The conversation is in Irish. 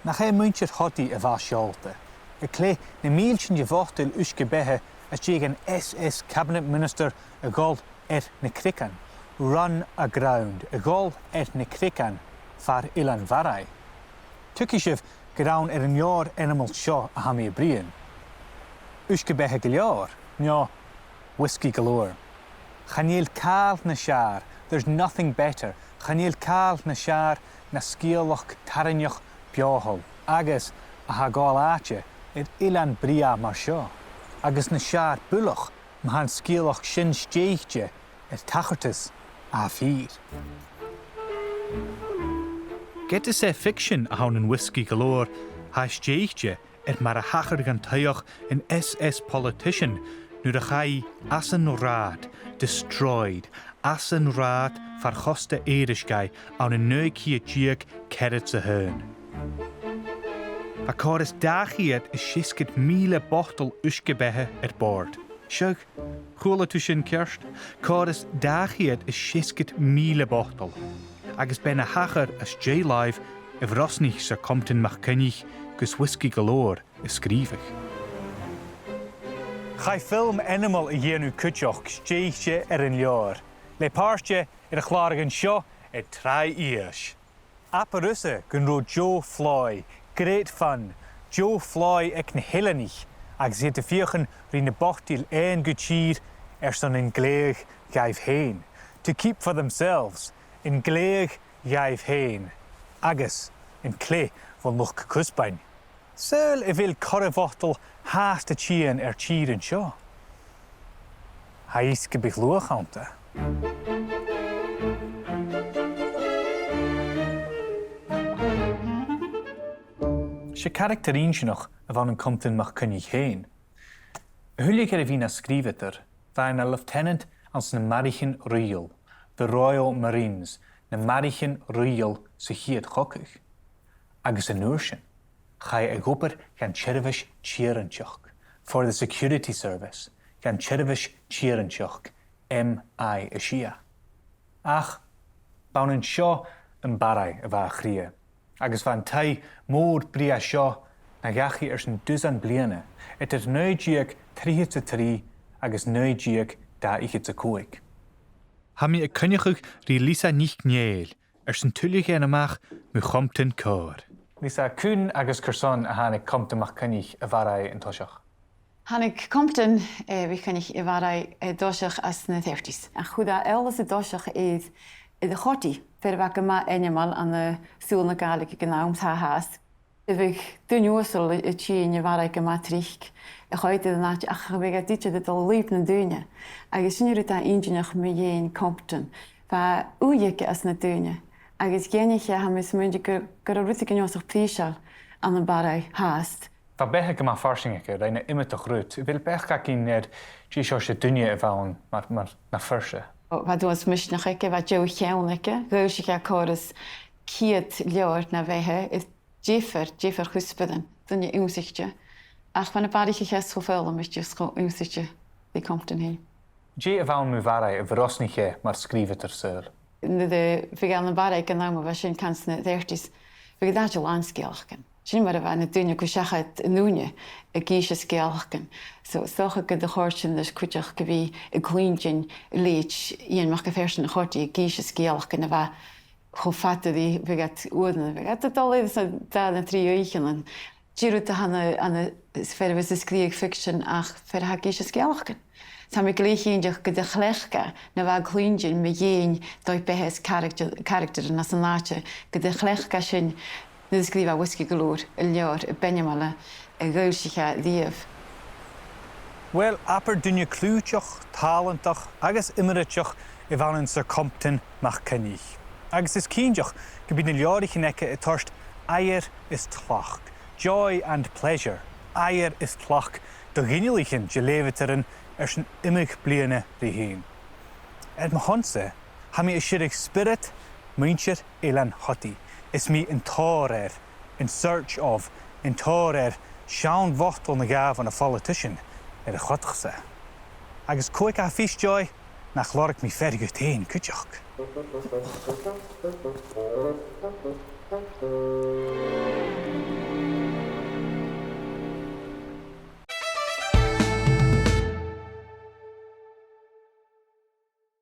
Nach muintir hoti a bha seolta. A clé na mílsin de bhachtail Èirisgeigh as an SS Cabinet Minister a gáil na Criccan, run aground, a gáil na Criccan far Ilan Varai. Tuki sibh go raibh an leòr animal seo a ha mé brian. Èirisgeigh go leor, no, whisky galore. Chaníl cáil na sear, there's nothing better. Chaníl cáil na sear na scialach taraneach beáthol, agus a ha gáil áte Ilan bria mar seo. Agus na sear bulach ma han scialach sin stéigte tachartas a fír. Get is fiction a hawn yn whisky galore, ha stéigte mar a hachar gan taioch an SS politician nuair a chai as an rád, destroyed, as an rád far chosta Èirisgeigh an an nuici a diag cerit sa hyn. A choris dachiad is siskit míle bochtal Èirisgeigh bord. Siog, chula tu sin kerst, choris dachiad is siskit míle bochtal. Agus ben a hachar as J-Live if Rosnich sa compton MacIlleathain gus whisky galore is scrífach. Chai film animal a dhéanú cúteach stéigte an leor. Le páirte a chláragan seo trai íos. Aparusa gun ro Joe Floy, great fun. Joe Floy ag na Hillanich, agus hé te fiochan rí na bochtil ein gutír son in Gàidhlig. To keep for themselves, in Gàidhlig, agus in clé van luch cusbain. Seul vil correvachtel haast de chien tír an seo. Ha iske bich luachanta. Se karakterín noch a van an compton MacIlleathain. Hullig a vina skriveter, waren a lieutenant als na Badeigin Royal, the Royal Marines, na Badeigin Royal sa hiad chokuch. Agus an uairsin, chai a gobar gan tshirvish tíaranteach, for the security service, gan tshirvish tíaranteach, M.I. a Shia. Ach, baunin seo an barai a bha chria. Agus van tai mór bria seo na gachi sin dusan bliana, nuidiag 3 agus nuidiag 2. Ha mi a cynnychug ri Lisa nicht néil, sin tullig en amach mu chompten cór. Lisa, cún agus curson a hánig compton MacIlleathain a bharai an toseach? Hannig compton vi cynnych a bharai doseach as na 30s. A chuda elas a doseach is de chorti, fer va gama animal an de súl na Gàidhlig gnáum sa haast. If dúniúsel a tíin a bharai gama trich, a choite de nát ach vega ditje dit al leip na dúne. Agus sinir ta inginach me géin compton, va ujeke as na dúne. Agus génige ha mis mundi gur a rutig gnáosach prísal an a bharai haast. Va behe gama farsingeke, reine immetach rut. U vil bechga kin tí seo se dunne a bhaun, mar na fyrse. Va doas misnachike, va Joe cheannike, gousige choris kiet leòr na vehe, is Jeffer chuspeden, dunne úsichtje. Ach van a badige ges gevullen met je scho úsichtje, die komt in heen. Dé a bhaun mu bharai a bhrosniche mar skriveter seul. De vegan na barai gnáum va sin kans na 30s, vegadage landskeelchen. Sin mar a bheit na dúine go seachad núne a gíise scéalchacin. So socha go de chóirsin leis cuiteach go bhí i glúintin léit íonmach go fersin na chóirtaí a gíise scéalchacin a bheit cho fatadí bhegat uadna. Bhegat a dáléad sa dá na trí éichen. Díúta anna fervis a scríag fiction ach fer ha gíise scéalchacin. Tá mi gléichéindeach go de chléchca na bheit glúintin me dhéin dóid behes character na san náte go de chléchca sin Dit skriva whisky galore, a leòr, a benjamala, a ghailsiche díobh. Well, apper dunne clúteach, talentach, agus imimeteach I bhain sa compton MacIlleathain. Agus is cínteach go bí na leorichin ecke a thirst air is tlach, joy and pleasure. Air is tlach, do ghinnelichin je leveterin sin imig bliana ri héin. Ma honse, ha mi a sirig spirit, muintir Ilan hoti. Is me in tóir in search of, in tóir sean vochtal na gav an a politician a chotachsa. Agus coic a fish joy nach lorg mi fergutain cúteach.